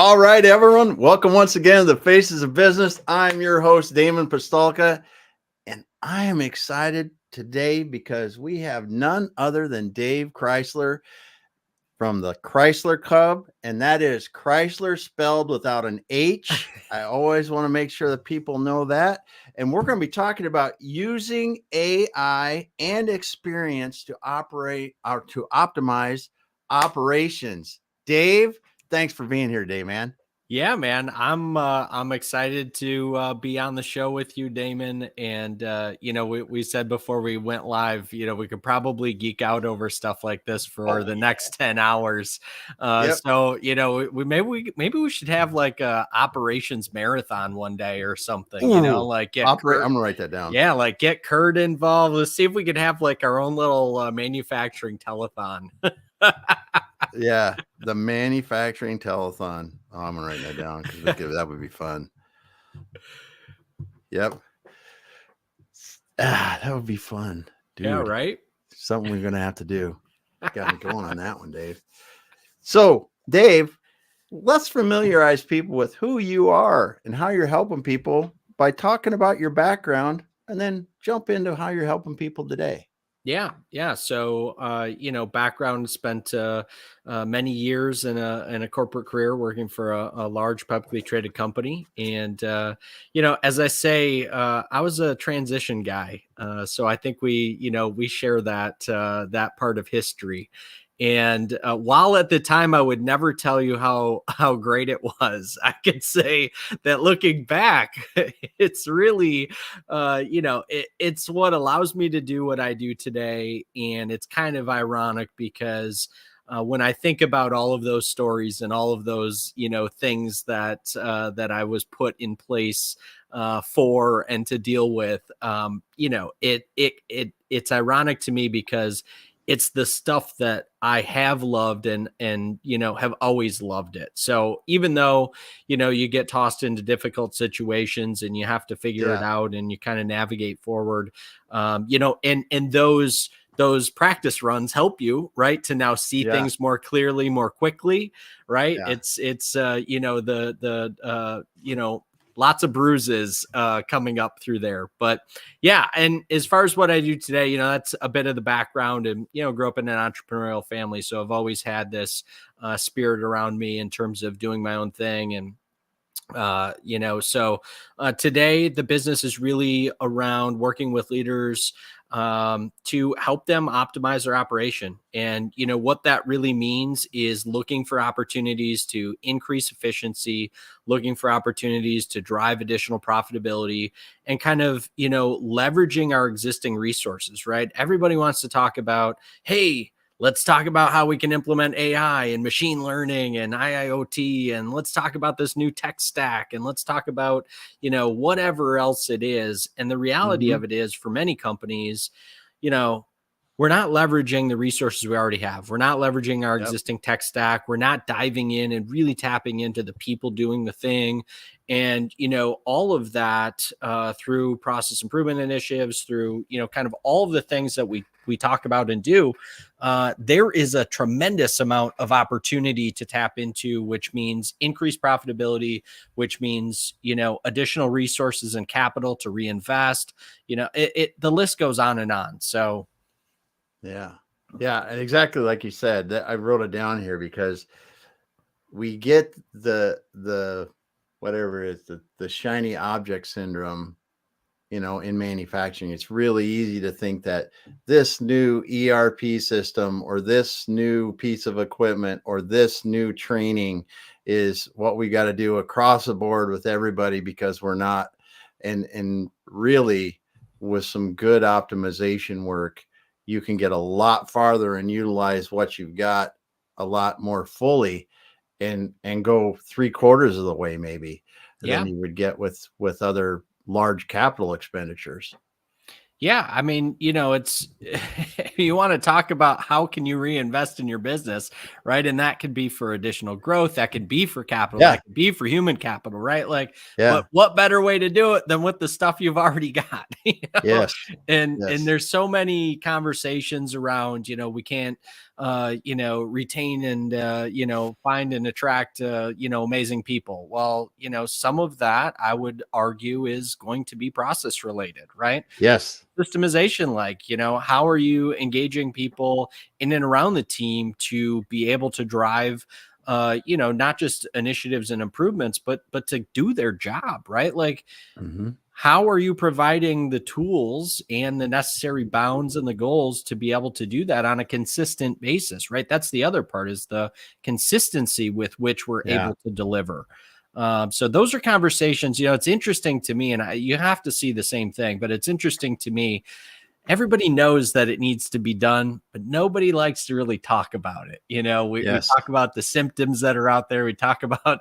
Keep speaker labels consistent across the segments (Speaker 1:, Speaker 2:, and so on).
Speaker 1: All right, everyone. Welcome once again to the Faces of Business. I'm your host, Damon Pistulka, and I am excited today because we have none other than Dave Chrysler from the Chrysler Cub, and that is Chrysler spelled without an H. I always want to make sure that people know that. And we're going to be talking about using AI and experience to operate or to optimize operations. Dave, thanks for being here today, man.
Speaker 2: Yeah, man, I'm excited to be on the show with you, Damon. And we said before we went live, we could probably geek out over stuff like this for the next 10 hours.
Speaker 1: Yep.
Speaker 2: So maybe we should have like a operations marathon one day or something. Like
Speaker 1: I'm gonna write that down.
Speaker 2: Yeah, like get Kurt involved. Let's see if we could have like our own little manufacturing telethon.
Speaker 1: Yeah, the manufacturing telethon. Oh, I'm gonna write that down because that would be fun. Yep. That would be fun, dude.
Speaker 2: Yeah, right.
Speaker 1: Something we're gonna have to do. Got me going on that one, Dave. So, Dave, let's familiarize people with who you are and how you're helping people by talking about your background, and then jump into how you're helping people today.
Speaker 2: Yeah. So, background, spent many years in a corporate career working for a large publicly traded company. And, as I say, I was a transition guy. So I think we share that part of history. And while at the time I would never tell you how great it was, I could say that looking back, it's really, it's what allows me to do what I do today. And it's kind of ironic because when I think about all of those stories and all of those, things that I was put in place for and to deal with, it's ironic to me because it's the stuff that I have loved and have always loved it. So even though, you get tossed into difficult situations and you have to figure it out and you kind of navigate forward, and those practice runs help you, right, to now see things more clearly, more quickly, right? Yeah. It's lots of bruises coming up through there. But yeah, and as far as what I do today, that's a bit of the background, and, grew up in an entrepreneurial family. So I've always had this spirit around me in terms of doing my own thing. And today the business is really around working with leaders to help them optimize their operation. And, what that really means is looking for opportunities to increase efficiency, looking for opportunities to drive additional profitability, and kind of, leveraging our existing resources, right? Everybody wants to talk about, hey, let's talk about how we can implement AI and machine learning and IIoT, and let's talk about this new tech stack, and let's talk about, whatever else it is. And the reality of it is, for many companies, we're not leveraging the resources we already have. We're not leveraging our existing tech stack. We're not diving in and really tapping into the people doing the thing. And, all of that through process improvement initiatives, through, kind of all of the things that we talk about and do, there is a tremendous amount of opportunity to tap into, which means increased profitability, which means, additional resources and capital to reinvest. The list goes on and on. So,
Speaker 1: yeah, and exactly like you said, that I wrote it down here because we get the whatever it is, the shiny object syndrome, in manufacturing. It's really easy to think that this new ERP system or this new piece of equipment or this new training is what we got to do across the board with everybody, because we're not. And really, with some good optimization work, you can get a lot farther and utilize what you've got a lot more fully, and go 3/4 of the way maybe than you would get with other large capital expenditures.
Speaker 2: Yeah, I mean, it's you want to talk about how can you reinvest in your business, right? And that could be for additional growth, that could be for capital, that could be for human capital, right? Like, what better way to do it than with the stuff you've already got?
Speaker 1: Yes.
Speaker 2: And there's so many conversations around, we can't retain and, find and attract, amazing people. Well, some of that I would argue is going to be process related, right?
Speaker 1: Yes.
Speaker 2: Systemization, like, how are you engaging people in and around the team to be able to drive, not just initiatives and improvements, but to do their job, right? Like,
Speaker 1: Mm-hmm.
Speaker 2: how are you providing the tools and the necessary bounds and the goals to be able to do that on a consistent basis, right? That's the other part, is the consistency with which we're
Speaker 1: Yeah.
Speaker 2: able to deliver. So those are conversations, it's interesting to me, and you have to see the same thing, but it's interesting to me. Everybody knows that it needs to be done, but nobody likes to really talk about it. We
Speaker 1: Yes.
Speaker 2: talk about the symptoms that are out there. We talk about,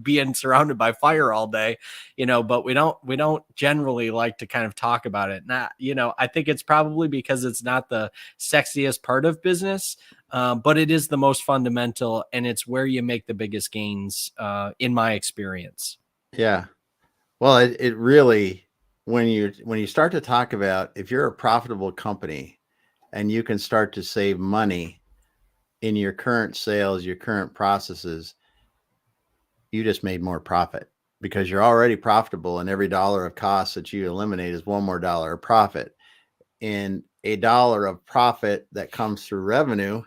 Speaker 2: being surrounded by fire all day, but we don't generally like to kind of talk about it. Not, I think it's probably because it's not the sexiest part of business, but it is the most fundamental, and it's where you make the biggest gains, in my experience.
Speaker 1: Yeah. Well, it really, when you start to talk about, if you're a profitable company and you can start to save money in your current sales, your current processes, you just made more profit because you're already profitable, and every dollar of cost that you eliminate is one more dollar of profit. And a dollar of profit that comes through revenue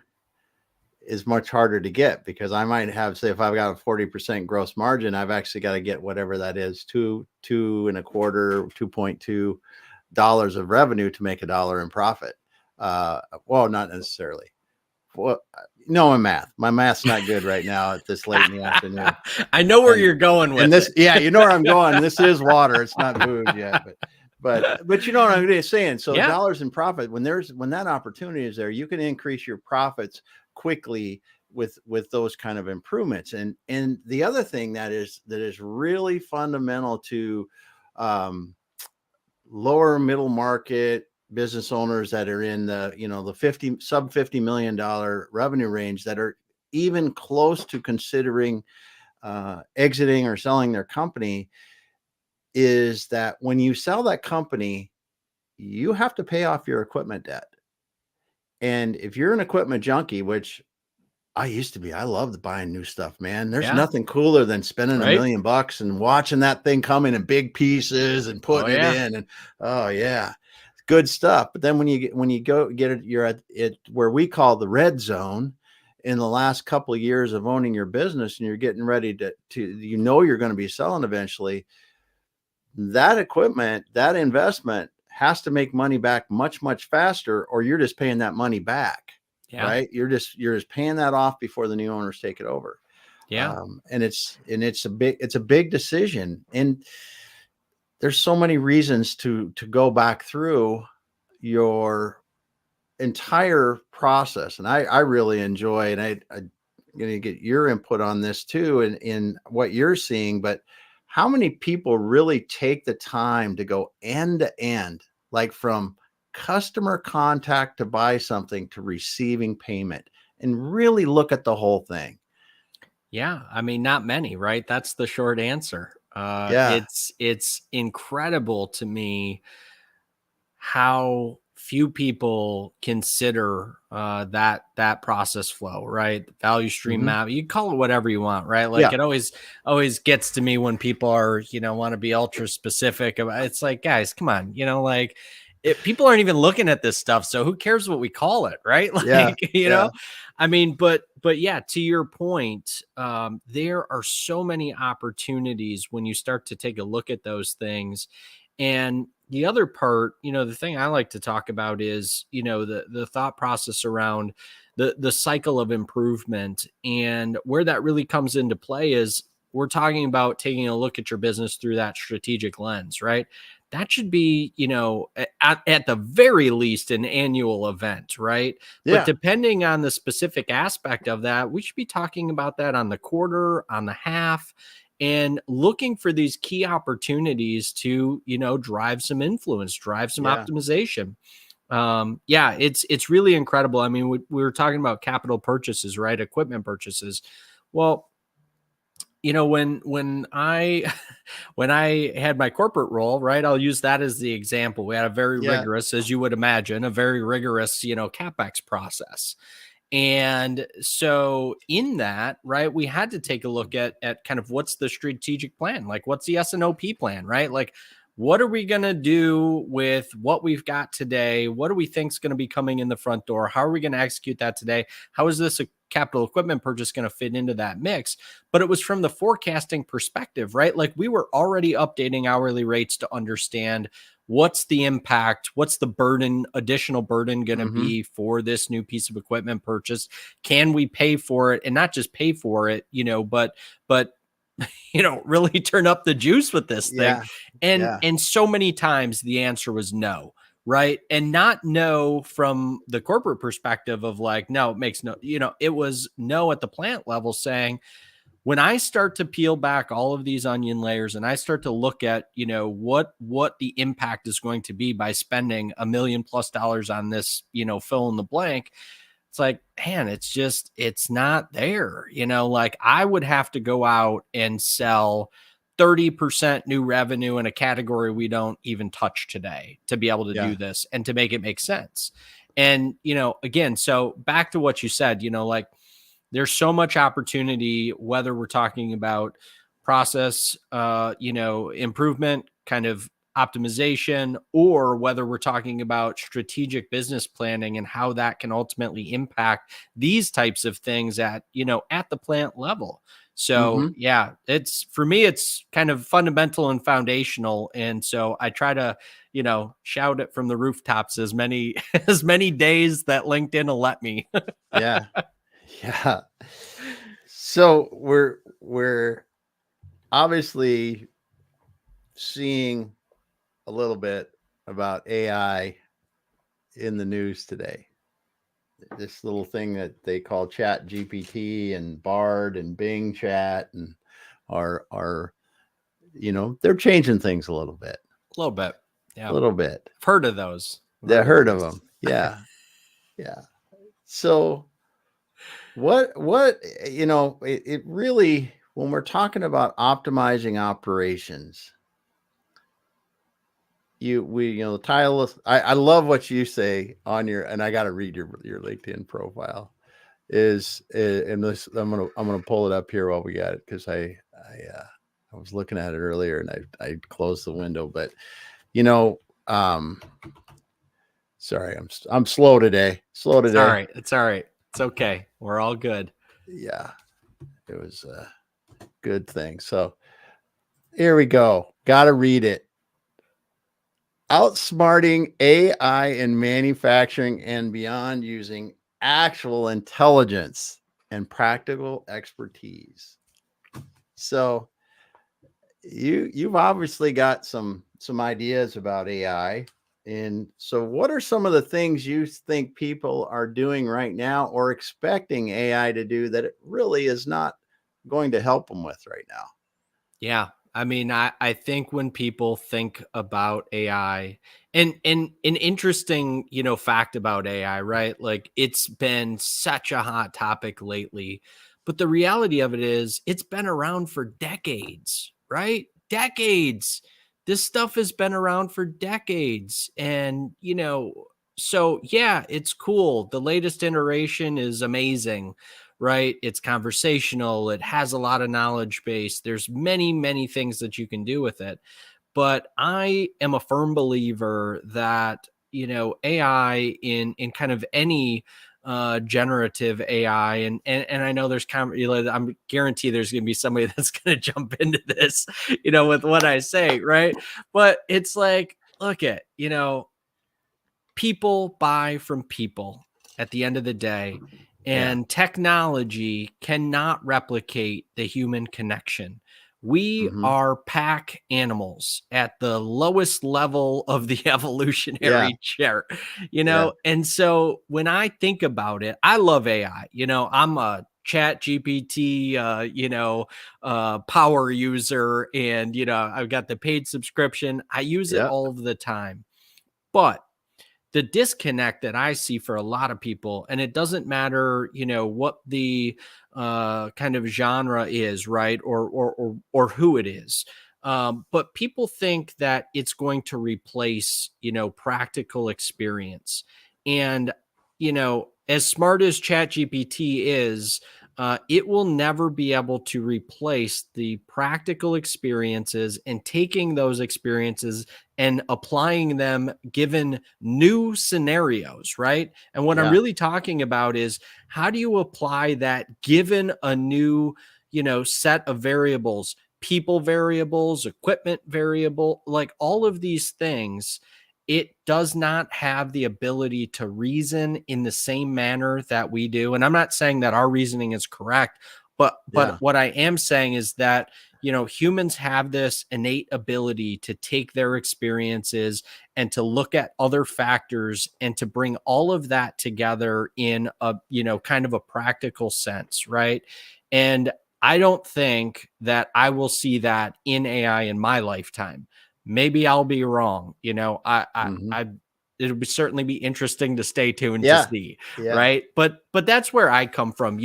Speaker 1: is much harder to get, because I might have, say, if I've got a 40% gross margin, I've actually got to get whatever that is, two and a quarter, $2.2 of revenue to make a dollar in profit. Well, not necessarily. Well, no, my math's not good right now at this late in the afternoon.
Speaker 2: I know where
Speaker 1: And,
Speaker 2: you're going with
Speaker 1: and this,
Speaker 2: it.
Speaker 1: yeah, you know where I'm going. This is water. It's not booze yet, but you know what I'm saying. So
Speaker 2: Yeah.
Speaker 1: dollars in profit, when that opportunity is there, you can increase your profits quickly with those kind of improvements. And the other thing that is really fundamental to lower middle market business owners that are in the 50 sub $50 million revenue range, that are even close to considering exiting or selling their company, is that when you sell that company, you have to pay off your equipment debt. And if you're an equipment junkie, which I used to be, I loved buying new stuff, man. There's
Speaker 2: Yeah.
Speaker 1: nothing cooler than spending
Speaker 2: Right.
Speaker 1: $1 million and watching that thing come in big pieces and putting it in. And oh yeah, good stuff. But then when you go get it, you're at it where we call the red zone in the last couple of years of owning your business, and you're getting ready to you're going to be selling eventually. That equipment, that investment has to make money back much, much faster, or you're just paying that money back.
Speaker 2: Yeah.
Speaker 1: Right. You're just paying that off before the new owners take it over.
Speaker 2: Yeah.
Speaker 1: And it's a big decision. And there's so many reasons to go back through your entire process. And I really enjoy, and I'm going to get your input on this too, in what you're seeing, but how many people really take the time to go end to end, like from customer contact to buy something to receiving payment, and really look at the whole thing?
Speaker 2: Yeah. I mean, not many, right? That's the short answer.
Speaker 1: Yeah.
Speaker 2: It's incredible to me how few people consider, that process flow, right? The value stream
Speaker 1: Mm-hmm.
Speaker 2: map. You call it whatever you want, right? Like,
Speaker 1: Yeah.
Speaker 2: it always gets to me when people are, want to be ultra specific about. It's like, guys, come on, like, people aren't even looking at this stuff, so who cares what we call it, right?
Speaker 1: Yeah.
Speaker 2: Like,
Speaker 1: Yeah.
Speaker 2: I mean, but yeah, to your point, there are so many opportunities when you start to take a look at those things. And the other part, the thing I like to talk about is, the thought process around the cycle of improvement, and where that really comes into play is, we're talking about taking a look at your business through that strategic lens, right? That should be, at the very least, an annual event, right? But
Speaker 1: Yeah.
Speaker 2: depending on the specific aspect of that, we should be talking about that on the quarter, on the half, and looking for these key opportunities to, drive some influence, drive some
Speaker 1: Yeah.
Speaker 2: optimization. Yeah, it's really incredible. I mean, we were talking about capital purchases, right? Equipment purchases. Well, when I when I had my corporate role, right, I'll use that as the example. We had a very
Speaker 1: Yeah.
Speaker 2: rigorous, as you would imagine, a very rigorous, CapEx process. And so in that, right, we had to take a look at kind of what's the strategic plan, like what's the S&OP plan, right? Like, what are we going to do with what we've got today? What do we think is going to be coming in the front door? How are we going to execute that today? How is this a capital equipment purchase going to fit into that mix? But it was from the forecasting perspective, right? Like we were already updating hourly rates to understand what's the impact, what's the burden, additional burden going to be for this new piece of equipment purchase? Can we pay for it? And not just pay for it, but really turn up the juice with this thing. And so many times the answer was no, right? And not no from the corporate perspective of like, no, it makes no, it was no at the plant level, saying, when I start to peel back all of these onion layers and I start to look at, what the impact is going to be by spending $1 million+ on this, fill in the blank, it's like, man, it's not there. Like I would have to go out and sell 30% new revenue in a category we don't even touch today to be able to do this and to make it make sense. And, again, so back to what you said, like, there's so much opportunity, whether we're talking about process, improvement, kind of optimization, or whether we're talking about strategic business planning and how that can ultimately impact these types of things at the plant level. So it's, for me, it's kind of fundamental and foundational. And so I try to, shout it from the rooftops as many days that LinkedIn will let me.
Speaker 1: Yeah. So we're obviously seeing a little bit about AI in the news today. This little thing that they call Chat GPT and Bard and Bing Chat and are they're changing things a little bit.
Speaker 2: A little bit. Yeah.
Speaker 1: A little bit.
Speaker 2: I've heard of those.
Speaker 1: I heard of them. Yeah. Yeah. So what it really, when we're talking about optimizing operations, the title is, I love what you say on your, and I got to read your LinkedIn profile, is, and this, I'm gonna pull it up here while we got it, because I was looking at it earlier and I closed the window, but sorry, I'm slow today.
Speaker 2: It's all right. It's okay. We're all good.
Speaker 1: Yeah, it was a good thing. So here we go. Got to read it. Outsmarting AI in manufacturing and beyond using actual intelligence and practical expertise. So you've obviously got some ideas about AI. And so what are some of the things you think people are doing right now or expecting AI to do that it really is not going to help them with right now?
Speaker 2: Yeah. I mean, I think when people think about AI, and an interesting, fact about AI, right? Like it's been such a hot topic lately, but the reality of it is it's been around for decades, right? Decades. This stuff has been around for decades. And, so yeah, it's cool. The latest iteration is amazing, right? It's conversational. It has a lot of knowledge base. There's many, many things that you can do with it. But I am a firm believer that, AI in kind of any generative AI, and I know there's I'm guarantee there's going to be somebody that's going to jump into this, with what I say, right? But it's like, look at, people buy from people at the end of the day, and technology cannot replicate the human connection. We are pack animals at the lowest level of the evolutionary chart, And so when I think about it, I love AI. I'm a Chat GPT, power user, and I've got the paid subscription. I use it all of the time, but the disconnect that I see for a lot of people, and it doesn't matter, what the kind of genre is, right, or who it is, but people think that it's going to replace, practical experience, and as smart as ChatGPT is, it will never be able to replace the practical experiences and taking those experiences and applying them given new scenarios, right? And what I'm
Speaker 1: Yeah.
Speaker 2: really talking about is how do you apply that given a new, set of variables, people variables, equipment variable, like all of these things. It does not have the ability to reason in the same manner that we do. And I'm not saying that our reasoning is correct, but
Speaker 1: Yeah.
Speaker 2: what I am saying is that, humans have this innate ability to take their experiences and to look at other factors and to bring all of that together in a, kind of a practical sense, right? And I don't think that I will see that in AI in my lifetime. Maybe I'll be wrong.
Speaker 1: Hmm.
Speaker 2: It'll certainly be interesting to stay tuned to
Speaker 1: Yeah.
Speaker 2: see,
Speaker 1: Yeah.
Speaker 2: right? But that's where I come from.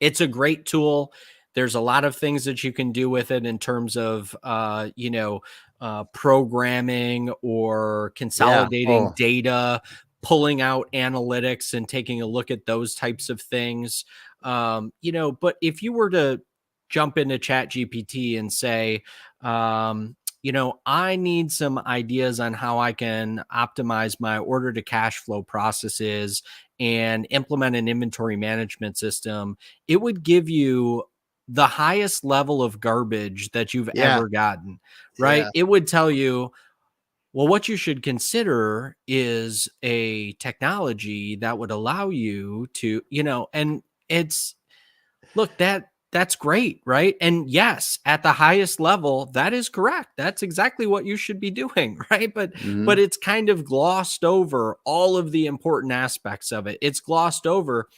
Speaker 2: It's a great tool. There's a lot of things that you can do with it in terms of, programming or
Speaker 1: Yeah.
Speaker 2: consolidating
Speaker 1: Oh,
Speaker 2: data, pulling out analytics and taking a look at those types of things. But if you were to jump into Chat GPT and say, I need some ideas on how I can optimize my order to cash flow processes and implement an inventory management system, it would give you the highest level of garbage that you've
Speaker 1: yeah.
Speaker 2: ever gotten, right?
Speaker 1: Yeah.
Speaker 2: It would tell you, well, what you should consider is a technology that would allow you to, and it's, look, that's great, right? And yes, at the highest level, that is correct. That's exactly what you should be doing, right? But
Speaker 1: Hmm.
Speaker 2: it's kind of glossed over all of the important aspects of it. It's glossed over.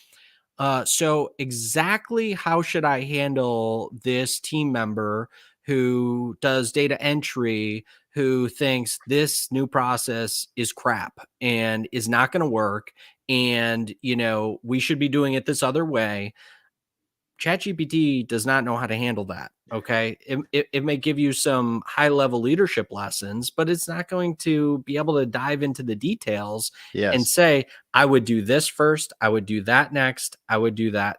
Speaker 2: So exactly how should I handle this team member who does data entry, who thinks this new process is crap and is not going to work, and we should be doing it this other way. ChatGPT does not know how to handle that. Okay. It may give you some high level leadership lessons, but it's not going to be able to dive into the details and
Speaker 1: Yes.
Speaker 2: say, I would do this first. I would do that next. I would do that,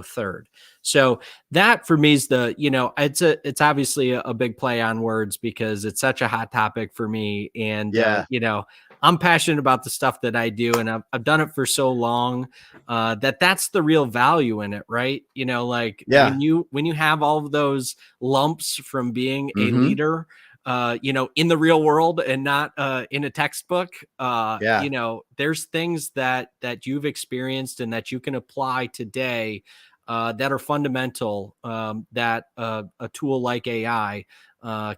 Speaker 2: third. So that for me is it's obviously a big play on words because it's such a hot topic for me. And,
Speaker 1: Yeah.
Speaker 2: I'm passionate about the stuff that I do, and I've done it for so long that's the real value in it, right? Like
Speaker 1: Yeah.
Speaker 2: when you have all of those lumps from being a
Speaker 1: Hmm.
Speaker 2: leader, in the real world and not in a textbook,
Speaker 1: Yeah.
Speaker 2: there's things that you've experienced and that you can apply today that are fundamental that a tool like AI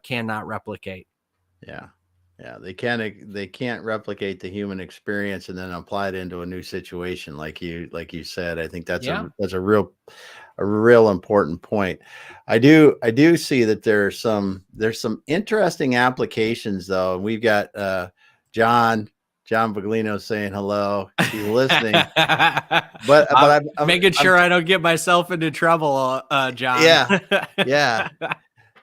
Speaker 2: cannot replicate.
Speaker 1: Yeah. Yeah. They can't replicate the human experience and then apply it into a new situation like you said. I think that's
Speaker 2: Yeah.
Speaker 1: a real important point. I do see that there's some interesting applications though. And we've got John Baglino saying hello. He's listening. But
Speaker 2: I'm making
Speaker 1: I'm
Speaker 2: sure I don't get myself into trouble, John.
Speaker 1: yeah. Yeah.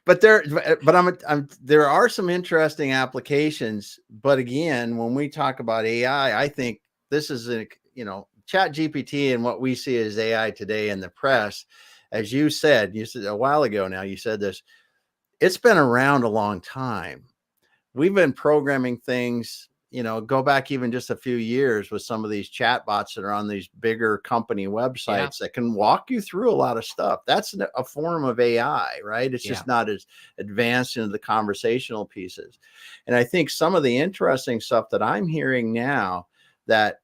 Speaker 1: There are some interesting applications, but again, when we talk about AI, I think this is Chat GPT and what we see as AI today in the press, as you said a while ago now, you said this, it's been around a long time. We've been programming things, go back even just a few years with some of these chat bots that are on these bigger company
Speaker 2: Yeah,
Speaker 1: websites that can walk you through a lot of stuff. That's a form of AI, right? It's
Speaker 2: yeah,
Speaker 1: just not as advanced into the conversational pieces. And I think some of the interesting stuff that I'm hearing now that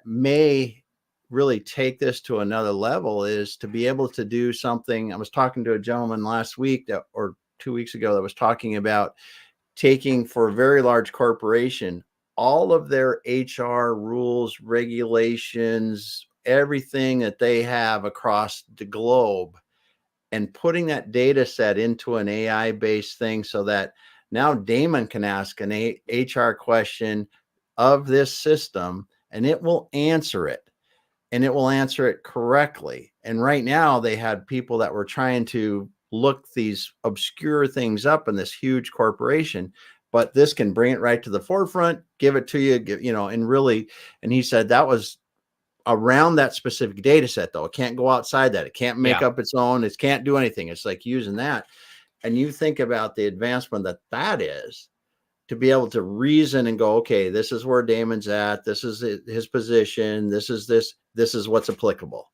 Speaker 1: may really take this to another level is to be able to do something. I was talking to a gentleman last week or 2 weeks ago that was talking about taking, for a very large corporation, all of their HR rules, regulations, everything that they have across the globe, and putting that data set into an AI based thing so that now Damon can ask an HR question of this system and it will answer it, and it will answer it correctly. And right now they had people that were trying to look these obscure things up in this huge corporation, but this can bring it right to the forefront, give it to you, and really, and he said that was around that specific data set, though. It can't go outside that. It can't make
Speaker 2: Yeah.
Speaker 1: up its own. It can't do anything. It's like using that. And you think about the advancement that is, to be able to reason and go, okay, this is where Damon's at. This is his position. This is what's applicable.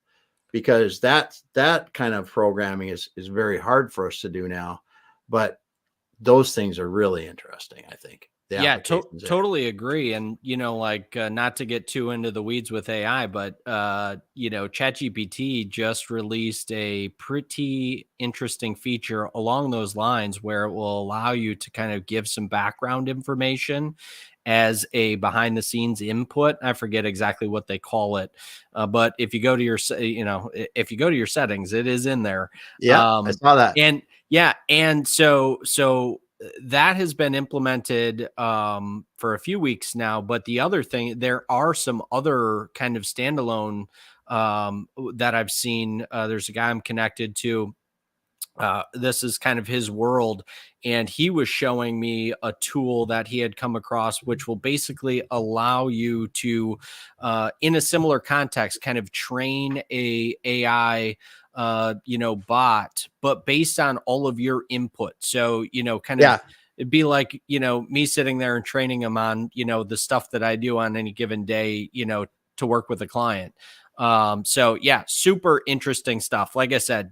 Speaker 1: Because that kind of programming is very hard for us to do now. But those things are really interesting, I think. The
Speaker 2: Yeah,
Speaker 1: applications there.
Speaker 2: totally agree. And, like, not to get too into the weeds with AI, but, ChatGPT just released a pretty interesting feature along those lines where it will allow you to kind of give some background information as a behind the scenes input. I forget exactly what they call it. But if you go to if you go to your settings, it is in there.
Speaker 1: Yeah, I saw that.
Speaker 2: And yeah. And so that has been implemented for a few weeks now. But the other thing, there are some other kind of standalone that I've seen. There's a guy I'm connected to. This is kind of his world. And he was showing me a tool that he had come across, which will basically allow you to, in a similar context, kind of train a AI bot, but based on all of your input. So, kind of,
Speaker 1: Yeah.
Speaker 2: it'd be like, me sitting there and training them on, the stuff that I do on any given day, to work with a client. So yeah, super interesting stuff. Like I said,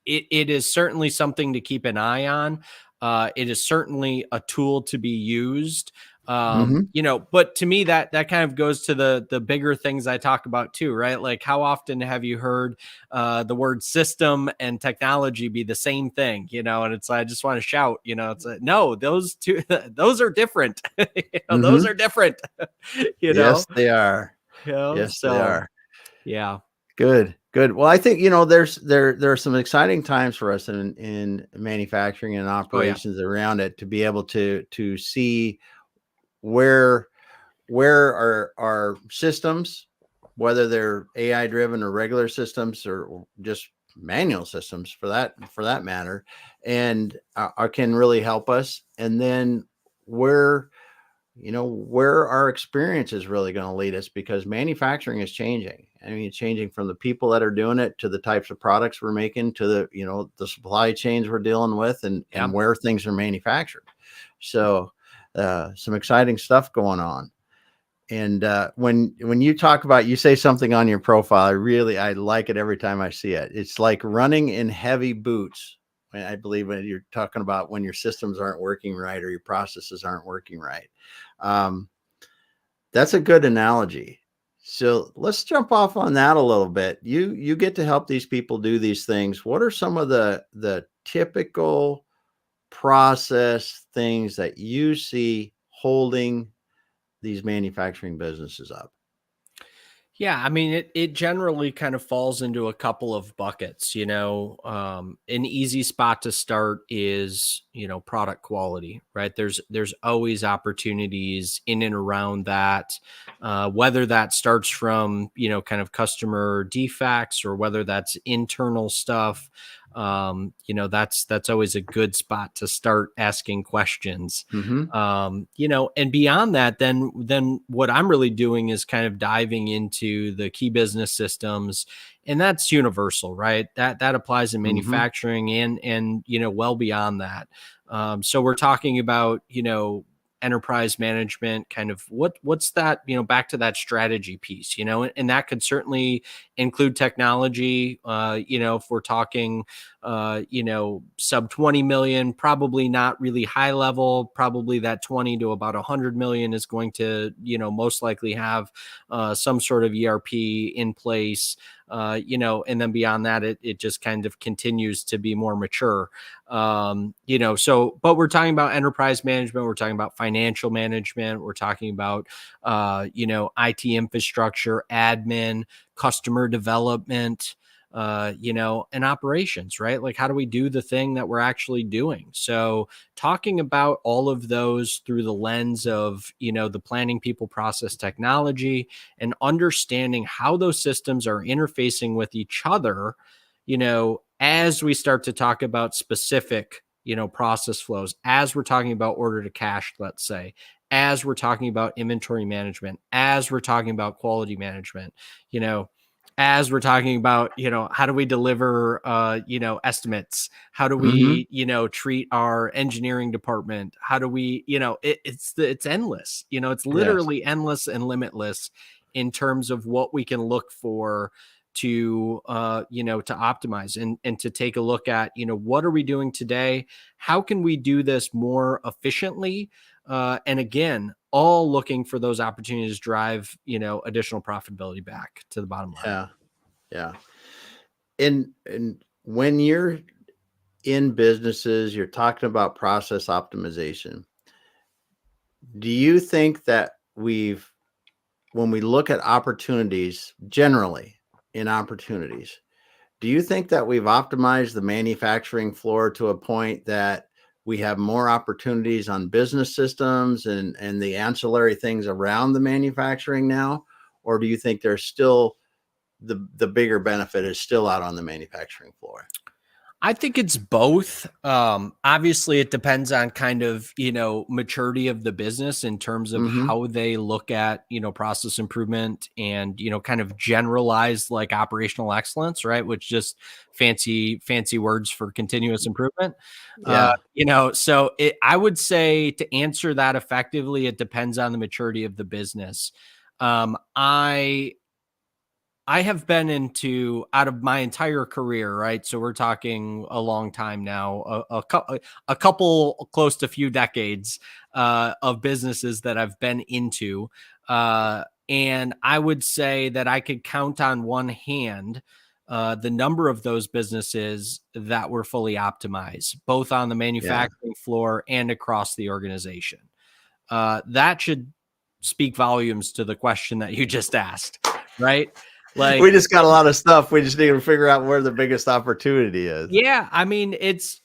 Speaker 2: it is certainly something to keep an eye on. It is certainly a tool to be used. But to me, that kind of goes to the bigger things I talk about too, right? Like, how often have you heard the word system and technology be the same thing? And it's, I just want to shout, it's no, those two, those are different. Those are different.
Speaker 1: Yes, they are. Yes, they
Speaker 2: So
Speaker 1: are.
Speaker 2: yeah.
Speaker 1: Good. Well, I think there are some exciting times for us in manufacturing and operations around it, to be able to see where our systems, whether they're AI driven or regular systems or just manual systems for that matter, and can really help us. And then where our experience is really going to lead us, because manufacturing is changing. I mean, it's changing from the people that are doing it to the types of products we're making to the supply chains we're dealing with, and where things are manufactured. So some exciting stuff going on. And when you talk about, you say something on your profile, I like it every time I see it. It's like running in heavy boots. I believe when you're talking about when your systems aren't working right or your processes aren't working right. That's a good analogy. So let's jump off on that a little bit. You get to help these people do these things. What are some of the typical process things that you see holding these manufacturing businesses up?
Speaker 2: Yeah, I mean, it generally kind of falls into a couple of buckets. An easy spot to start is, product quality, right? There's always opportunities in and around that, whether that starts from, kind of customer defects, or whether that's internal stuff. That's always a good spot to start asking questions. And beyond that, then what I'm really doing is kind of diving into the key business systems, and that's universal, right? That applies in manufacturing and well beyond that. So we're talking about, enterprise management, kind of what's that, back to that strategy piece, and that could certainly include technology. If we're talking, sub 20 million, probably not really high level, probably that 20 to about 100 million is going to, most likely have some sort of ERP in place. And then beyond that, it just kind of continues to be more mature. But we're talking about enterprise management. We're talking about financial management. We're talking about, IT infrastructure, admin, customer development, and operations, right? Like, how do we do the thing that we're actually doing? So talking about all of those through the lens of, the planning, people, process, technology, and understanding how those systems are interfacing with each other, as we start to talk about specific, process flows, as we're talking about order to cash, let's say, as we're talking about inventory management, as we're talking about quality management, as we're talking about, how do we deliver, estimates? How do
Speaker 1: Mm-hmm.
Speaker 2: we, treat our engineering department? How do we, it's endless, it's
Speaker 1: Yes.
Speaker 2: literally endless and limitless in terms of what we can look for to, to optimize and to take a look at, what are we doing today? How can we do this more efficiently? And again, all looking for those opportunities to drive, additional profitability back to the bottom line.
Speaker 1: Yeah. Yeah. And when you're in businesses, you're talking about process optimization. Do you think that when we look at opportunities, generally in opportunities, do you think that we've optimized the manufacturing floor to a point that we have more opportunities on business systems and the ancillary things around the manufacturing now? Or do you think there's still the bigger benefit is still out on the manufacturing floor?
Speaker 2: I think it's both. Obviously, it depends on kind of, maturity of the business in terms of
Speaker 1: Mm-hmm.
Speaker 2: how they look at, process improvement and, kind of generalized like operational excellence, right? Which just fancy words for continuous improvement.
Speaker 1: Yeah.
Speaker 2: So I would say to answer that effectively, it depends on the maturity of the business. I have been into out of my entire career, right? So we're talking a long time now, a couple close to few decades of businesses that I've been into. And I would say that I could count on one hand the number of those businesses that were fully optimized, both on the
Speaker 1: Yeah.
Speaker 2: manufacturing floor and across the organization. That should speak volumes to the question that you just asked, right?
Speaker 1: We
Speaker 2: Like,
Speaker 1: just got a lot of stuff. We just need to figure out where the biggest opportunity is.
Speaker 2: yeah, I mean, it's,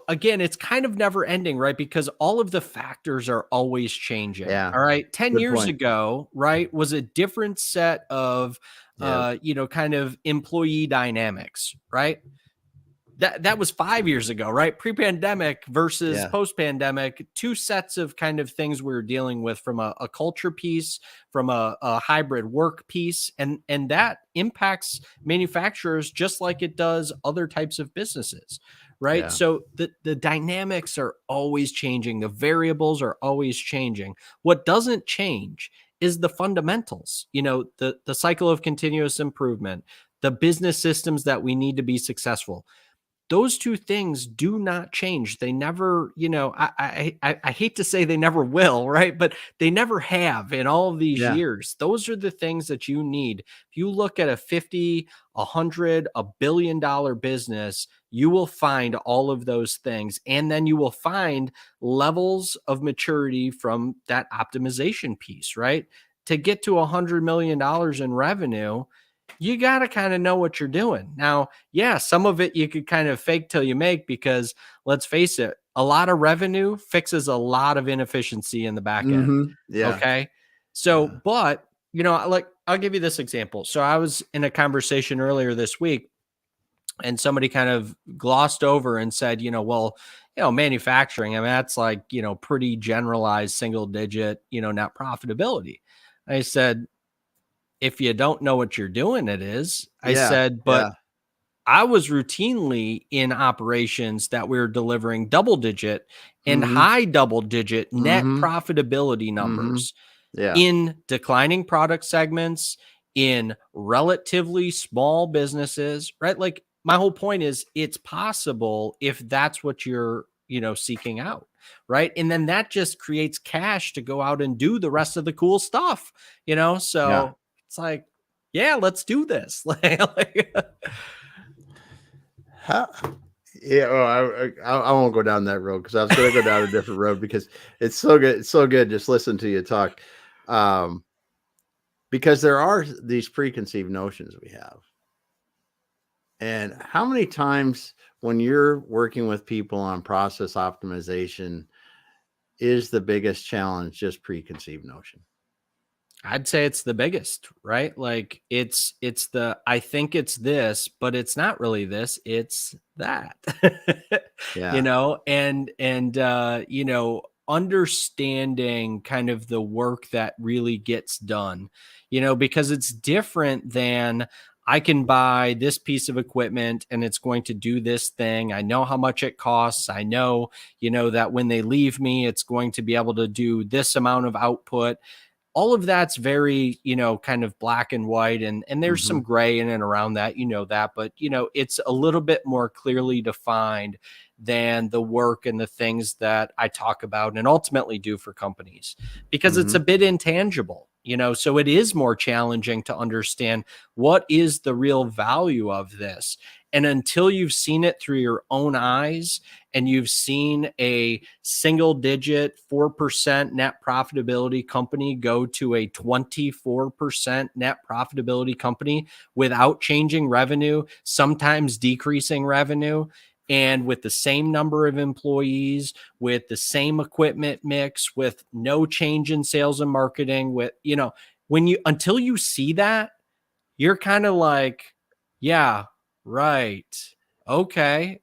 Speaker 2: again, it's kind of never ending, right? Because all of the factors are always changing.
Speaker 1: Yeah.
Speaker 2: All right. 10
Speaker 1: Good
Speaker 2: years
Speaker 1: point.
Speaker 2: ago, right, was a different set of,
Speaker 1: Yeah.
Speaker 2: kind of employee dynamics, right? That was 5 years ago, right? Pre-pandemic versus
Speaker 1: Yeah.
Speaker 2: post-pandemic, two sets of kind of things we are dealing with from a culture piece, from a hybrid work piece, and that impacts manufacturers just like it does other types of businesses, right?
Speaker 1: Yeah.
Speaker 2: So the dynamics are always changing, the variables are always changing. What doesn't change is the fundamentals, the cycle of continuous improvement, the business systems that we need to be successful. Those two things do not change. They never, I hate to say they never will, right? But they never have in all of these
Speaker 1: Yeah.
Speaker 2: years. Those are the things that you need. If you look at a 50, 100, $1 billion business, you will find all of those things. And then you will find levels of maturity from that optimization piece, right? To get to $100 million in revenue, you got to kind of know what you're doing. Now, yeah, some of it you could kind of fake till you make because let's face it, a lot of revenue fixes a lot of inefficiency in the back end.
Speaker 1: Mm-hmm. Yeah.
Speaker 2: Okay. So,
Speaker 1: Yeah.
Speaker 2: but, like I'll give you this example. So I was in a conversation earlier this week and somebody kind of glossed over and said, well, manufacturing, I mean, that's like, pretty generalized single digit, net profitability. I said, if you don't know what you're doing, it is. I
Speaker 1: Yeah.
Speaker 2: said, but
Speaker 1: Yeah.
Speaker 2: I was routinely in operations that we were delivering double digit and
Speaker 1: Mm-hmm.
Speaker 2: high double digit net
Speaker 1: Mm-hmm.
Speaker 2: profitability
Speaker 1: Mm-hmm.
Speaker 2: numbers
Speaker 1: Yeah.
Speaker 2: in declining product segments, in relatively small businesses, right? Like my whole point is it's possible if that's what you're, seeking out, right? And then that just creates cash to go out and do the rest of the cool stuff,
Speaker 1: Yeah.
Speaker 2: So it's like, yeah, let's do this.
Speaker 1: How, yeah. Well, I won't go down that road because I was going to go down a different road because it's so good. It's so good. Just listen to you talk. Um, because there are these preconceived notions we have. And how many times when you're working with people on process optimization is the biggest challenge just preconceived notion?
Speaker 2: I'd say it's the biggest, right? Like it's I think it's this, but it's not really this, it's that.
Speaker 1: Yeah.
Speaker 2: And understanding kind of the work that really gets done, because it's different than I can buy this piece of equipment and it's going to do this thing. I know how much it costs. I know, that when they leave me, it's going to be able to do this amount of output. All of that's very, kind of black and white, and there's some gray in and around that, that, but it's a little bit more clearly defined than the work and the things that I talk about and ultimately do for companies, because it's a bit intangible, so it is more challenging to understand what is the real value of this. And until you've seen it through your own eyes, and you've seen a single digit 4% net profitability company go to a 24% net profitability company without changing revenue, sometimes decreasing revenue, and with the same number of employees, with the same equipment mix, with no change in sales and marketing, with, until you see that, you're kind of like, yeah, right. Okay.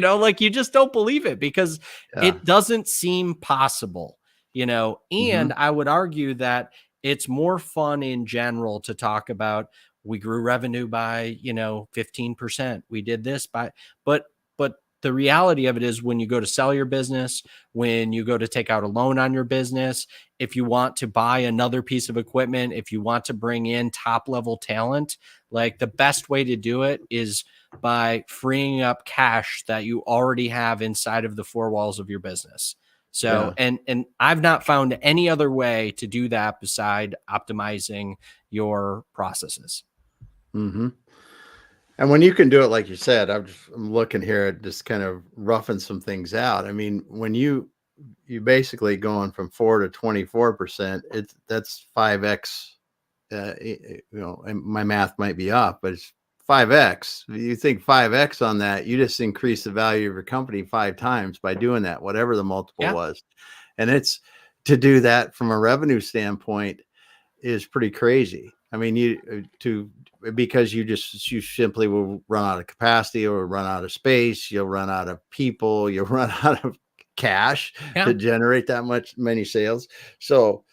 Speaker 2: Like, you just don't believe it because
Speaker 1: Yeah.
Speaker 2: it doesn't seem possible, and I would argue that it's more fun in general to talk about, we grew revenue by, 15%. We did this but the reality of it is, when you go to sell your business, when you go to take out a loan on your business, if you want to buy another piece of equipment, if you want to bring in top level talent, like, the best way to do it is by freeing up cash that you already have inside of the four walls of your business. So,
Speaker 1: Yeah.
Speaker 2: and I've not found any other way to do that beside optimizing your processes.
Speaker 1: Mm-hmm. And when you can do it, like you said, I'm looking here at just kind of roughing some things out. I mean, when you basically going from 4 to 24%, that's 5x. And my math might be off, but it's 5x. You think 5x on that, you just increase the value of your company 5 times by doing that, whatever the multiple
Speaker 2: Yeah.
Speaker 1: was. And it's to do that from a revenue standpoint is pretty crazy. I mean, because you simply will run out of capacity or run out of space. You'll run out of people. You'll run out of cash
Speaker 2: Yeah.
Speaker 1: to generate many sales. So,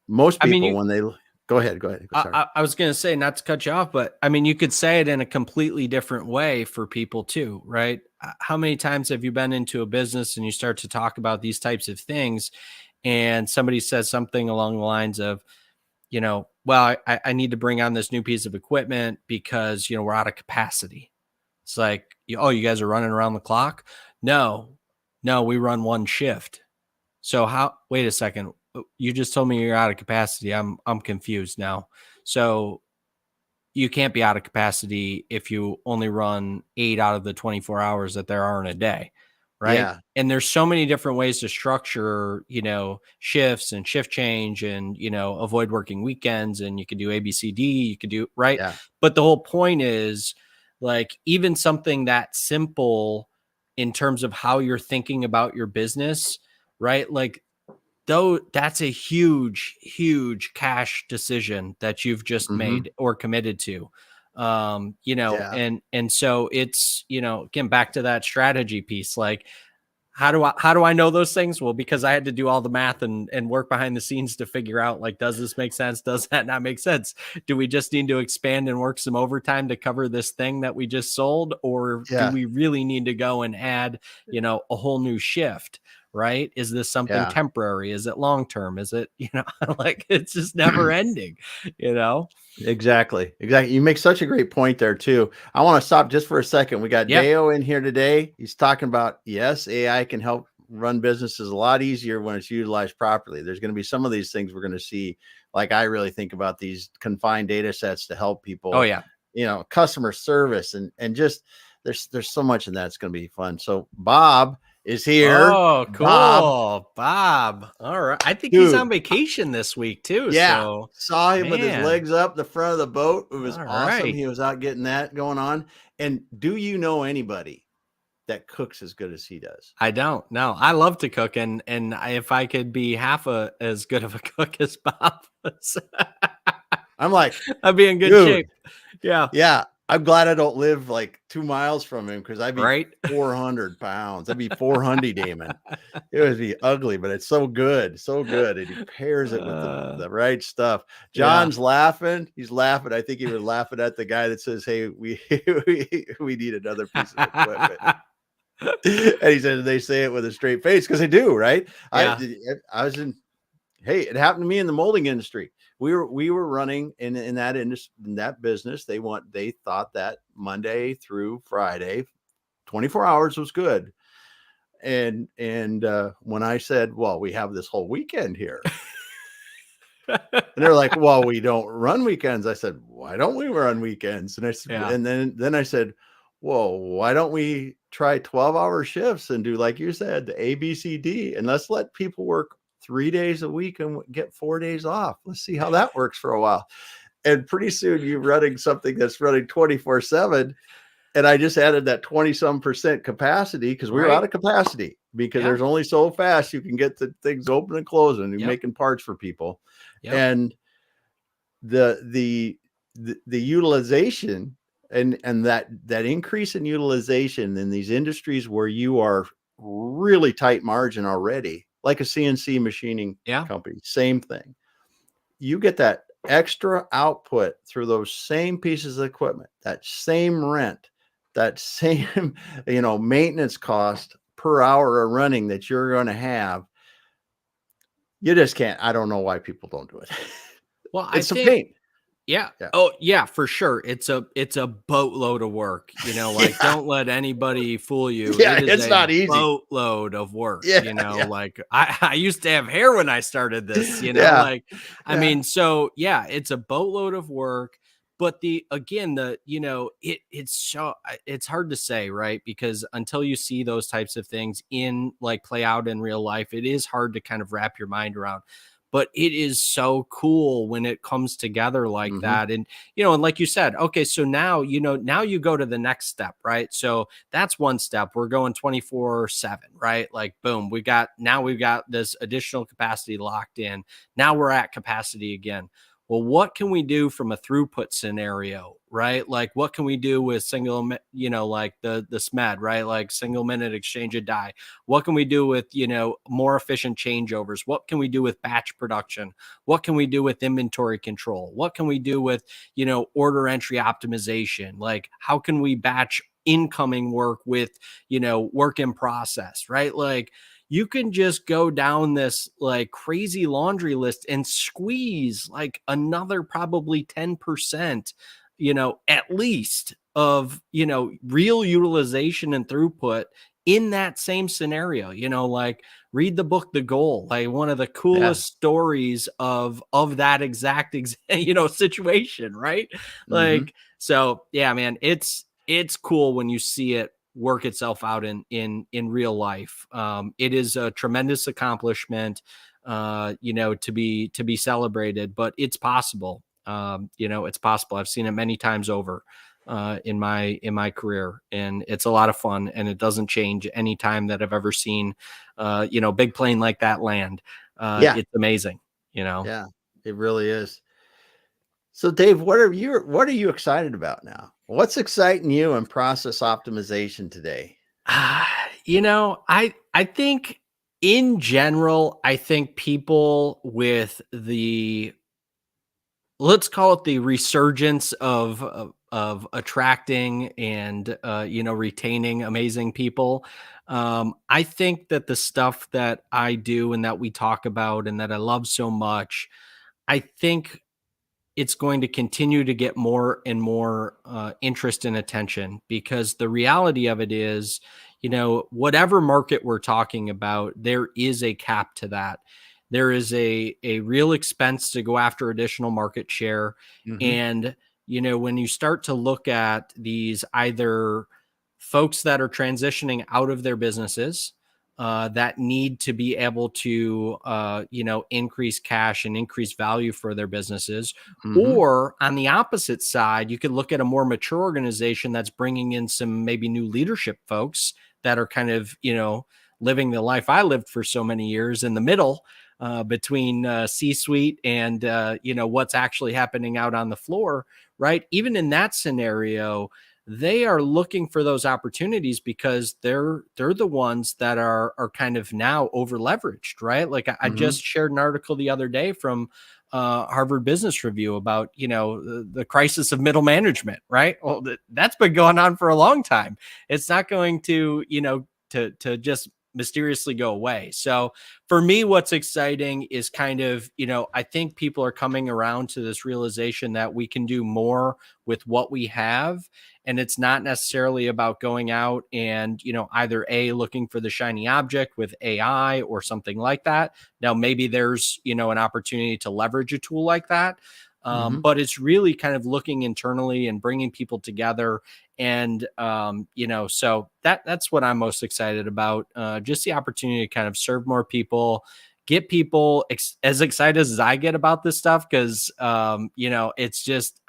Speaker 1: most
Speaker 2: I mean,
Speaker 1: people, when they go ahead. Sorry.
Speaker 2: I was going to say, not to cut you off, but I mean, you could say it in a completely different way for people too, right? How many times have you been into a business and you start to talk about these types of things, and somebody says something along the lines of, well, I need to bring on this new piece of equipment because, we're out of capacity. It's like, oh, you guys are running around the clock? No, we run one shift. So wait a second. You just told me you're out of capacity. I'm confused now. So you can't be out of capacity if you only run 8 out of the 24 hours that there are in a day. Right.
Speaker 1: Yeah.
Speaker 2: And there's so many different ways to structure, shifts and shift change and, avoid working weekends, and you could do ABCD, you could do right.
Speaker 1: Yeah.
Speaker 2: But the whole point is, like, even something that simple in terms of how you're thinking about your business, right? Like, though, that's a huge cash decision that you've just made or committed to.
Speaker 1: Yeah.
Speaker 2: And so it's, again, back to that strategy piece. Like, how do I know those things? Well, because I had to do all the math and work behind the scenes to figure out, like, does this make sense? Does that not make sense? Do we just need to expand and work some overtime to cover this thing that we just sold? Or do
Speaker 1: Yeah.
Speaker 2: we really need to go and add, a whole new shift? Right? Is this something
Speaker 1: Yeah.
Speaker 2: temporary? Is it long-term? Is it, like, it's just never ending,
Speaker 1: Exactly. You make such a great point there too. I want to stop just for a second. We got
Speaker 2: Yeah.
Speaker 1: Deo in here today. He's talking about, yes, AI can help run businesses a lot easier when it's utilized properly. There's going to be some of these things we're going to see. Like, I really think about these confined data sets to help people.
Speaker 2: Oh yeah.
Speaker 1: Customer service and just there's so much in that. It's going to be fun. So Bob is here.
Speaker 2: Oh, cool. Bob. All right. I think he's on vacation this week too.
Speaker 1: Yeah.
Speaker 2: So
Speaker 1: Saw him with his legs up the front of the boat. It was
Speaker 2: All
Speaker 1: awesome.
Speaker 2: right.
Speaker 1: He was out getting that going on. And do you know anybody that cooks as good as he does?
Speaker 2: I don't know. I love to cook, and if I could be half as good of a cook as Bob was,
Speaker 1: I'm like,
Speaker 2: I'd be in good shape. Yeah.
Speaker 1: Yeah. I'm glad I don't live like 2 miles from him because I'd be
Speaker 2: Right?
Speaker 1: 400 pounds. I'd be 400 Damon. It would be ugly, but it's so good, so good. And he pairs it with the right stuff.
Speaker 2: Yeah.
Speaker 1: John's laughing. He's laughing. I think he was laughing at the guy that says, "Hey, we need another piece of equipment." And he said they say it with a straight face because they do, right?
Speaker 2: Yeah.
Speaker 1: I was in. Hey, it happened to me in the molding industry. We were running in that industry, in that business. They thought that Monday through Friday, 24 hours was good. And when I said, well, we have this whole weekend here, and they're like, well, we don't run weekends. I said, why don't we run weekends? And I said,
Speaker 2: Yeah.
Speaker 1: and then I said, well, why don't we try 12-hour shifts and do, like you said, the ABCD, and let's let people work 3 days a week and get 4 days off. Let's see how that works for a while. And pretty soon you're running something that's running 24/7. And I just added that 20-some% capacity because we were out of capacity because there's only so fast you can get the things open and closing and making parts for people. And the utilization and that increase in utilization in these industries where you are really tight margin already, like a CNC machining company, same thing. You get that extra output through those same pieces of equipment, that same rent, that same, maintenance cost per hour of running that you're going to have. You just can't. I don't know why people don't do it.
Speaker 2: Well,
Speaker 1: It's a pain.
Speaker 2: Yeah. Oh, yeah, for sure. It's a boatload of work. Like don't let anybody fool you.
Speaker 1: Yeah,
Speaker 2: It is
Speaker 1: it's not easy.
Speaker 2: Boatload of work.
Speaker 1: Yeah.
Speaker 2: Like I used to have hair when I started this. Like I mean, so yeah, it's a boatload of work. But it's hard to say, right? Because until you see those types of things play out in real life, it is hard to kind of wrap your mind around. But it is so cool when it comes together like that. And, and like you said, okay, so now, now you go to the next step, right? So that's one step. We're going 24/7, right? Like, boom, we've got this additional capacity locked in. Now we're at capacity again. Well, what can we do from a throughput scenario, right? Like what can we do with single, like the SMED, right? Like single minute exchange of die. What can we do with, more efficient changeovers? What can we do with batch production? What can we do with inventory control? What can we do with, order entry optimization? Like how can we batch incoming work with, work in process, right? Like you can just go down this like crazy laundry list and squeeze like another probably 10%, at least of, real utilization and throughput in that same scenario. Like read the book The Goal, like one of the coolest stories of that exact situation, right? Like so yeah, man, it's cool when you see it work itself out in real life. It is a tremendous accomplishment, to be celebrated, but it's possible. It's possible. I've seen it many times over in my career, and it's a lot of fun, and it doesn't change any time that I've ever seen big plane like that land. It's amazing.
Speaker 1: Yeah, it really is. So Dave, what are you excited about now? What's exciting you in process optimization today?
Speaker 2: I think in general, I think people with let's call it the resurgence of attracting and retaining amazing people. I think that the stuff that I do and that we talk about and that I love so much, I think it's going to continue to get more and more interest and attention, because the reality of it is, whatever market we're talking about, there is a cap to that. There is a real expense to go after additional market share. And, when you start to look at these either folks that are transitioning out of their businesses, that need to be able to, increase cash and increase value for their businesses. Or on the opposite side, you could look at a more mature organization that's bringing in some maybe new leadership folks that are kind of, living the life I lived for so many years in the middle between C-suite and, what's actually happening out on the floor, right? Even in that scenario, they are looking for those opportunities because they're the ones that are kind of now over leveraged, right? Like I
Speaker 1: Mm-hmm.
Speaker 2: just shared an article the other day from Harvard Business Review about, the crisis of middle management, right? Well, that's been going on for a long time. It's not going to, to just mysteriously go away. So for me, what's exciting is kind of, I think people are coming around to this realization that we can do more with what we have. And it's not necessarily about going out and, either looking for the shiny object with AI or something like that. Now, maybe there's, an opportunity to leverage a tool like that.
Speaker 1: Mm-hmm.
Speaker 2: But it's really kind of looking internally and bringing people together. And, so that's what I'm most excited about. Just the opportunity to kind of serve more people, get people as excited as I get about this stuff. Cause, it's just,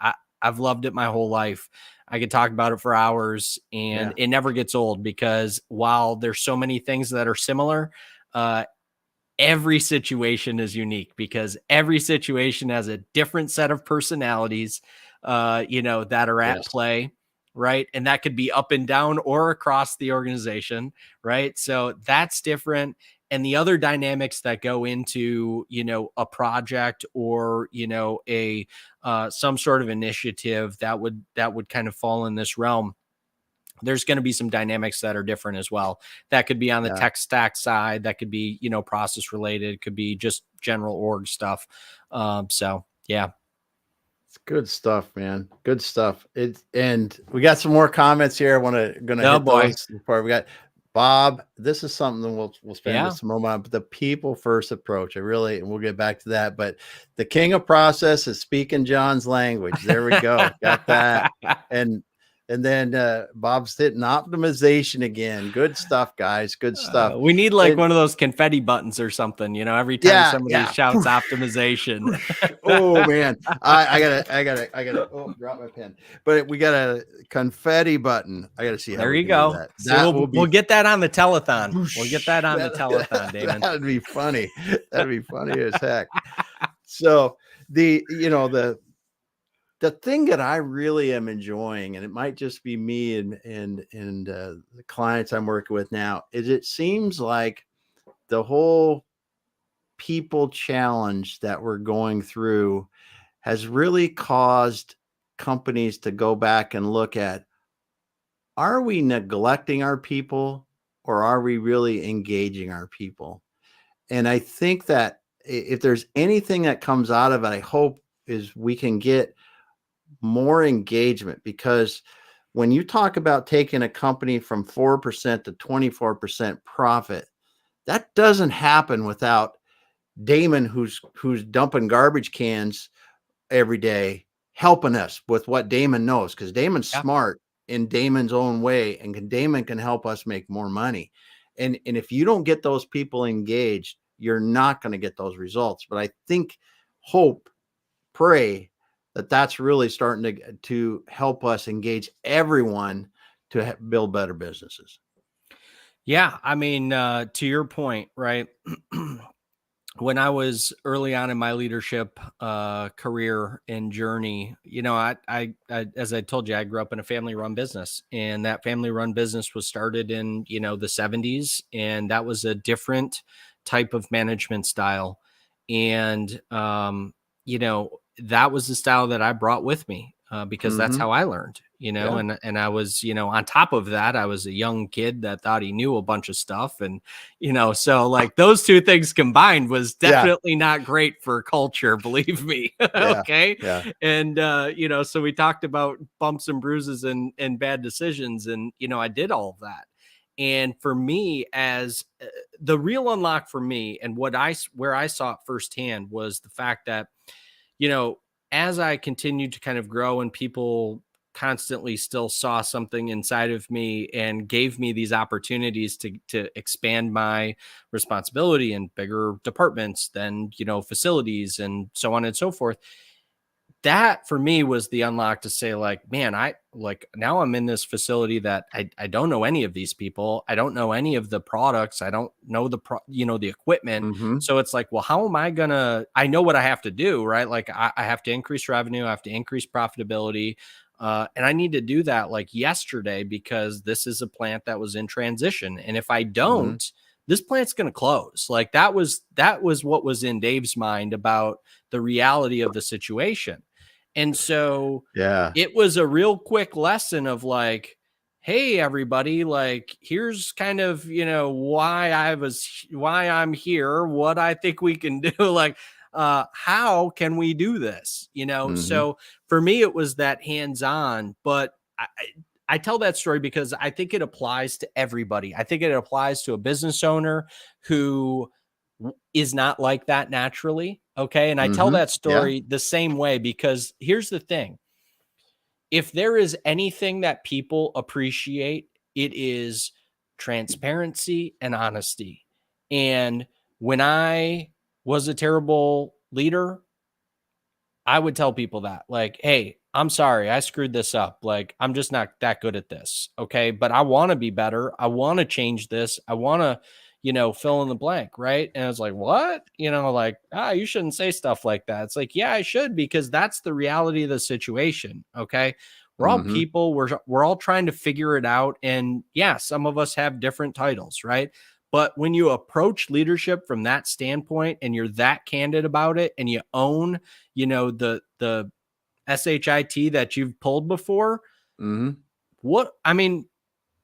Speaker 2: I've loved it my whole life. I could talk about it for hours and it never gets old because while there's so many things that are similar, every situation is unique because every situation has a different set of personalities, that are at play. Right. And that could be up and down or across the organization. Right. So that's different. And the other dynamics that go into, a project or, a, some sort of initiative that would kind of fall in this realm, there's going to be some dynamics that are different as well. That could be on the tech stack side. That could be, process related, could be just general org stuff. So yeah.
Speaker 1: It's good stuff, man. Good stuff. And we got some more comments here. I gonna hit those before we got Bob. This is something we'll spend just a moment on. But the people first approach. And we'll get back to that. But the king of process is speaking John's language. There we go. Got that. And then Bob's hitting optimization again. Good stuff, guys. Good stuff.
Speaker 2: We need one of those confetti buttons or something, every time somebody shouts optimization.
Speaker 1: Oh man. I gotta drop my pen. But we got a confetti button. I gotta see how
Speaker 2: there you go.
Speaker 1: that.
Speaker 2: So we'll get that on the telethon. We'll get that on the telethon, Damon.
Speaker 1: That'd be funny. That'd be funny as heck. So the thing that I really am enjoying, and it might just be me and the clients I'm working with now, is it seems like the whole people challenge that we're going through has really caused companies to go back and look at, are we neglecting our people or are we really engaging our people? And I think that if there's anything that comes out of it, I hope is we can get more engagement, because when you talk about taking a company from 4% to 24% profit, that doesn't happen without Damon, who's dumping garbage cans every day, helping us with what Damon knows, because Damon's smart in Damon's own way, and Damon can help us make more money. And if you don't get those people engaged, you're not going to get those results. But I think, pray that that's really starting to help us engage everyone to build better businesses.
Speaker 2: Yeah. I mean, to your point, right? When I was early on in my leadership career and journey, I as I told you, I grew up in a family-run business, and that family-run business was started in the 70s, and that was a different type of management style, and that was the style that I brought with me because that's how I learned, and I was, on top of that, I was a young kid that thought he knew a bunch of stuff. And, so like those two things combined was definitely not great for culture, believe me. Okay.
Speaker 1: Yeah.
Speaker 2: And, so we talked about bumps and bruises and bad decisions. And, I did all of that. And for me, as the real unlock for me, and where I saw it firsthand was the fact that, as I continued to kind of grow and people constantly still saw something inside of me and gave me these opportunities to expand my responsibility in bigger departments than, facilities and so on and so forth, that for me was the unlock to say, like, man, now I'm in this facility that I don't know any of these people. I don't know any of the products. I don't know the equipment.
Speaker 1: Mm-hmm.
Speaker 2: So it's like, well, how am I I know what I have to do, right? Like I have to increase revenue. I have to increase profitability. And I need to do that like yesterday, because this is a plant that was in transition. And if I
Speaker 1: Mm-hmm.
Speaker 2: don't, this plant's going to close. Like that was what was in Dave's mind about the reality of the situation. And so
Speaker 1: Yeah.
Speaker 2: it was a real quick lesson of like, hey, everybody, like, here's kind of, why I'm here, what I think we can do. Like, how can we do this?
Speaker 1: Mm-hmm.
Speaker 2: So for me, it was that hands-on, but I tell that story because I think it applies to everybody. I think it applies to a business owner who is not like that naturally. Okay. And I tell
Speaker 1: Mm-hmm.
Speaker 2: that
Speaker 1: Yeah.
Speaker 2: story the same way, because here's the thing. If there is anything that people appreciate, it is transparency and honesty. And when I was a terrible leader, I would tell people that, like, hey, I'm sorry, I screwed this up. Like, I'm just not that good at this. Okay. But I want to be better. I want to change this. I want to, fill in the blank. Right. And I was like, what? Like, you shouldn't say stuff like that. It's like, yeah, I should, because that's the reality of the situation. Okay. We're all
Speaker 1: Mm-hmm.
Speaker 2: people. We're all trying to figure it out. And yeah, some of us have different titles. Right. But when you approach leadership from that standpoint and you're that candid about it, and you own, the SHIT that you've pulled before,
Speaker 1: Mm-hmm.
Speaker 2: what I mean,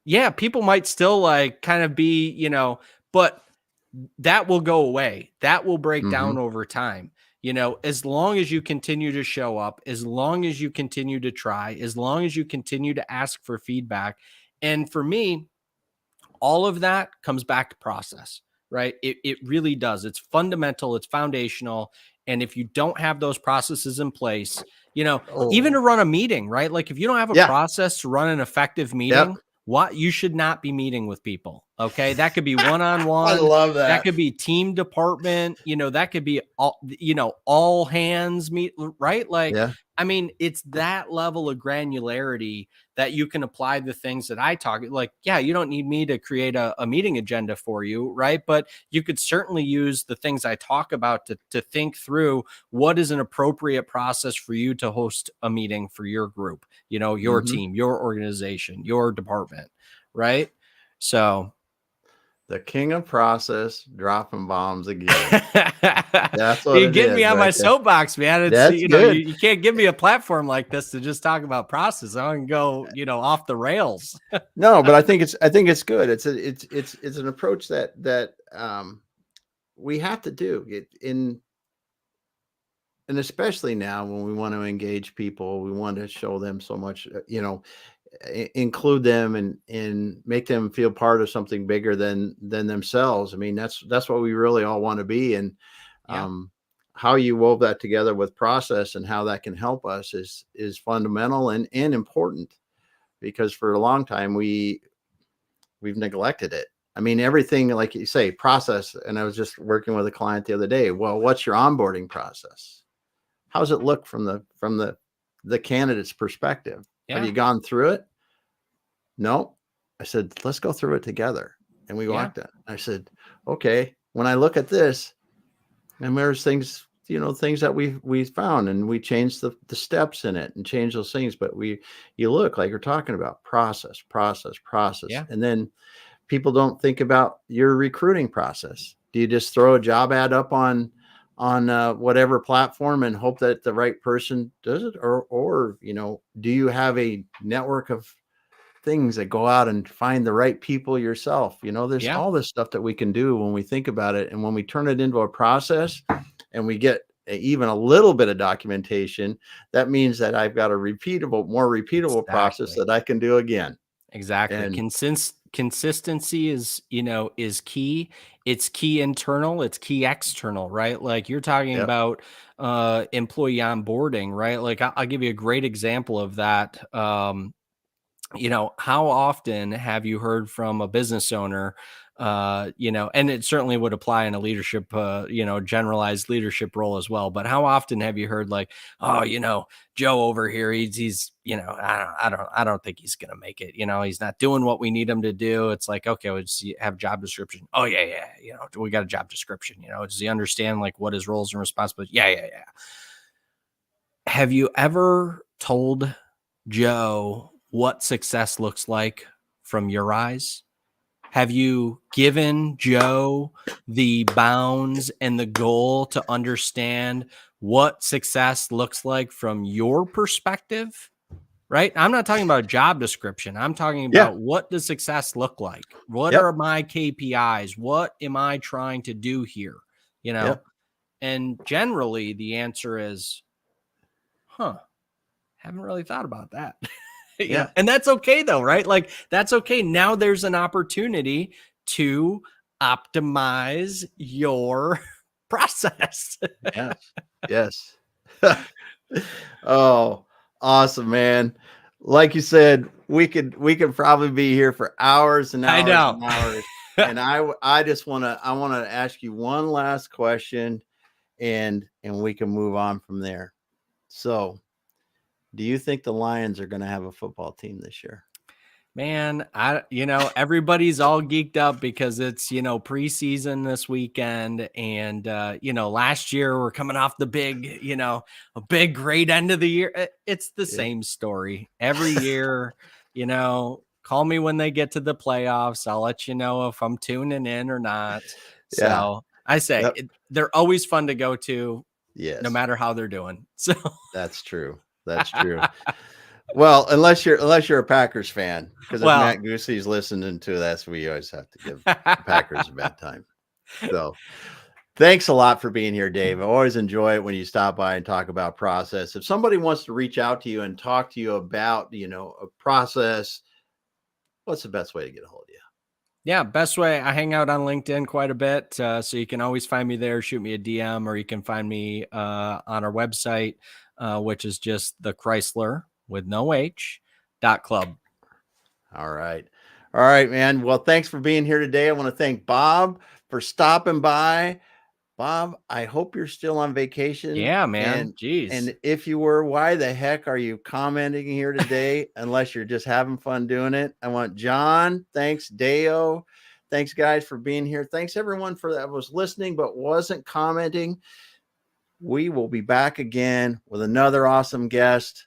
Speaker 2: yeah, people might still like kind of be, but that will go away. That will break
Speaker 1: Mm-hmm.
Speaker 2: down over time. As long as you continue to show up, as long as you continue to try, as long as you continue to ask for feedback. And for me, all of that comes back to process, right? It really does. It's fundamental, it's foundational. And if you don't have those processes in place, even to
Speaker 1: Oh.
Speaker 2: run a meeting, right? Like if you don't have a
Speaker 1: Yeah.
Speaker 2: process to run an effective
Speaker 1: Yep.
Speaker 2: meeting, what you should not be meeting with people. Okay. That could be one on
Speaker 1: I
Speaker 2: one.
Speaker 1: love
Speaker 2: That
Speaker 1: that.
Speaker 2: could be team department, that could be all hands meet, right? Like,
Speaker 1: Yeah.
Speaker 2: I mean, it's that level of granularity that you can apply the things that I talk. Like, yeah, you don't need me to create a meeting agenda for you, right? But you could certainly use the things I talk about to think through what is an appropriate process for you to host a meeting for your group, your
Speaker 1: Mm-hmm.
Speaker 2: team, your organization, your department, right? So
Speaker 1: The king of process dropping bombs again. That's what
Speaker 2: you
Speaker 1: it
Speaker 2: get me
Speaker 1: is
Speaker 2: on my
Speaker 1: right there.
Speaker 2: soapbox, man. It's,
Speaker 1: That's good.
Speaker 2: you can't give me a platform like this to just talk about process. I can go, off the rails.
Speaker 1: No, but I think it's good. It's an approach that we have to do it in, and especially now when we want to engage people, we want to show them so much, include them and make them feel part of something bigger than themselves. I mean, that's what we really all want to be. And
Speaker 2: Yeah.
Speaker 1: um, how you wove that together with process and how that can help us is fundamental and important, because for a long time we've neglected it. I mean, everything, like you say, process. And I was just working with a client the other day. Well, what's your onboarding process? How's it look from the candidate's perspective? Have
Speaker 2: Yeah.
Speaker 1: you gone through it? No. I said, let's go through it together. And we
Speaker 2: Yeah.
Speaker 1: walked it. I said, okay, when I look at this, and there's things, things that we found, and we changed the steps in it and changed those things. But you look, like you're talking about, process, process, process.
Speaker 2: Yeah.
Speaker 1: And then people don't think about your recruiting process. Do you just throw a job ad up on whatever platform and hope that the right person does it, or do you have a network of things that go out and find the right people yourself? There's
Speaker 2: Yeah.
Speaker 1: all this stuff that we can do when we think about it, and when we turn it into a process and we get even a little bit of documentation, that means that I've got a more repeatable process
Speaker 2: Exactly.
Speaker 1: that I can do again.
Speaker 2: Exactly.
Speaker 1: And
Speaker 2: Consistency is key. It's key internal, it's key external, right? Like you're talking
Speaker 1: yep.
Speaker 2: about employee onboarding, right? Like I'll give you a great example of that. how often have you heard from a business owner, and it certainly would apply in a leadership, generalized leadership role as well. But how often have you heard like, oh, Joe over here, he's, I don't think he's going to make it. He's not doing what we need him to do. It's like, okay, we'll just have job description. Oh yeah. Yeah. We got a job description, does he understand like what his roles and responsibilities? Yeah. Yeah. Yeah. Have you ever told Joe what success looks like from your eyes? Have you given Joe the bounds and the goal to understand what success looks like from your perspective? Right? I'm not talking about a job description. I'm talking
Speaker 1: Yeah.
Speaker 2: about what does success look like? What
Speaker 1: Yep.
Speaker 2: are my KPIs? What am I trying to do here?
Speaker 1: Yep.
Speaker 2: And generally the answer is, haven't really thought about that.
Speaker 1: Yeah.
Speaker 2: And that's okay though, right? Like that's okay. Now there's an opportunity to optimize your process.
Speaker 1: Yes. Yes. Oh, awesome, man. Like you said, we could probably be here for hours and
Speaker 2: I
Speaker 1: hours
Speaker 2: know.
Speaker 1: and hours. And I just want to ask you one last question, and we can move on from there. So, do you think the Lions are going to have a football team this year?
Speaker 2: Man, everybody's all geeked up because it's, preseason this weekend. And, last year we're coming off the big, a big great end of the year. It's the same story every year. Call me when they get to the playoffs. I'll let you know if I'm tuning in or not.
Speaker 1: Yeah.
Speaker 2: So I say
Speaker 1: Yep.
Speaker 2: they're always fun to go to,
Speaker 1: Yes.
Speaker 2: no matter how they're doing. So
Speaker 1: That's true. That's true. Well, unless you're a Packers fan, because if Matt Goosey's listening to this, we always have to give the Packers a bad time. So thanks a lot for being here, Dave. I always enjoy it when you stop by and talk about process. If somebody wants to reach out to you and talk to you about, a process, what's the best way to get a hold of you?
Speaker 2: Yeah, best way, I hang out on LinkedIn quite a bit. So you can always find me there, shoot me a DM, or you can find me on our website, which is just the Chrysler with no H.club.
Speaker 1: All right. All right, man. Well, thanks for being here today. I want to thank Bob for stopping by. Bob, I hope you're still on vacation.
Speaker 2: Yeah, man.
Speaker 1: And if you were, why the heck are you commenting here today? Unless you're just having fun doing it. I want John. Thanks, Deo. Thanks, guys, for being here. Thanks, everyone, that was listening but wasn't commenting. We will be back again with another awesome guest.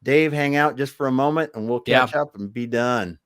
Speaker 1: Dave, hang out just for a moment and we'll catch up and be done.